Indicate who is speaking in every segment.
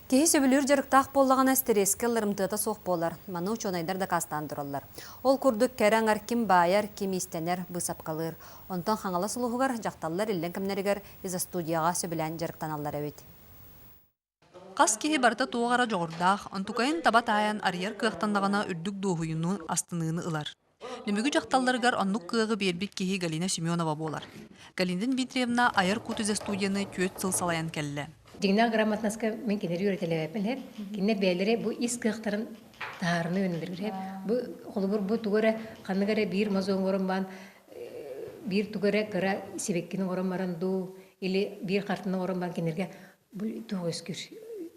Speaker 1: Кеһи сөбүлүр жарыктаах боллаган астереске лырымтыта соқ болар. Маны учонайдар да кастандыралар. Ол курдук кәрәңар ким байар, ким истенер бысапкалыр. Онтон хаңала сулуғығар жақталлар иллен кімнерігер иза студияға сөбілән жарықтаналар әвет. Қас кеһи барта туғара жоғырдақ, онтукайын табат аян арьер кыақтандағана үрдік доғуйыну астыныны ылар. Нүмігі жақталларығар оннук кыағы бербік кеһи Галина Семенова болар. Галина Дмитриевна айыр кутызе студияны түйет сыл салаян кәлі.
Speaker 2: Дигнал грамотнаска мен кинер юретелебелер. Кинер бәйләре бу искыктарын таарны өнелер. Бу холбур бу тугара каныгара бир мазон горон бир тугара кара сибеккин горон баранду или бир картны горон бан кинерге бу тугыскүр.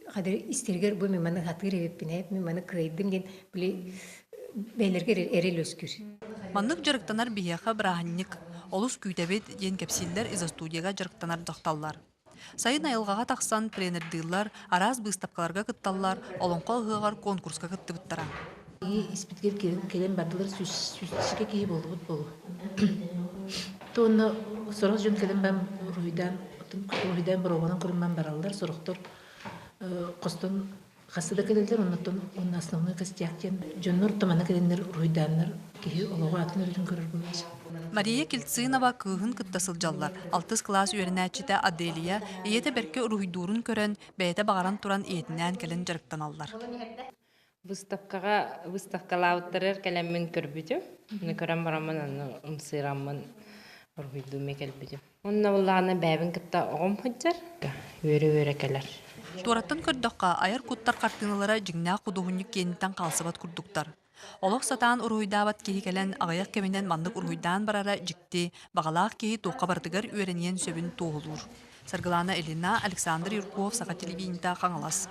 Speaker 2: Хадыр истергер бу мен маны хатыр эппине, мен маны кырайдым ген били бәйләргә эрелөскүр.
Speaker 1: Маннык жарыктанар бияха браханник, олус күйтәбет ден кәпсилләр иза студияга жарыктанар дакталлар. Сайын айылғаға тақсан тренердыйлар, араз быстапкаларга кытталлар, олонқол ғығар конкурска кытты бұттара.
Speaker 3: Испиткер келен бардылар сүзшіке кейі болды бұт болу. Тоны сұрық жөн келен бәм рухидан бір оғанын құрыман баралдар, сұрықтыр қостын қасыда келелдер, оның основной костяктен жөннұр тамана келендер рухиданлар кейі олығы атын өрдің көрір болмаш.
Speaker 1: Мария Кельцинова кыһын кыттасыл жаллар. 6 класс үйренәчите Аделия иете берке уруйдурун көрөн, бәйте багаран туран иетинен келен жарыктаналлар.
Speaker 4: Выставкалауттарыр келеммен көрбүтү. Муну көрөн барамын, аны умсырамын, уруйдуме келбүтү. Онна улланы бәбин кытта огом худжар, өрө келер.
Speaker 1: Тураттан көрдөкка айыр куттар картиналары жиңнаа кудугунник кенитен калсыбат курдуктар. Олох сатаан уруйдаабат кеһи келен агаяк кеминен мандык уруйдаан барара жикти, багалаах кеһи туукка бардыгар үөренен сөбүн туолур. Саргылана Элина, Александр Юрков, Саха телевидениеда Хаңалас.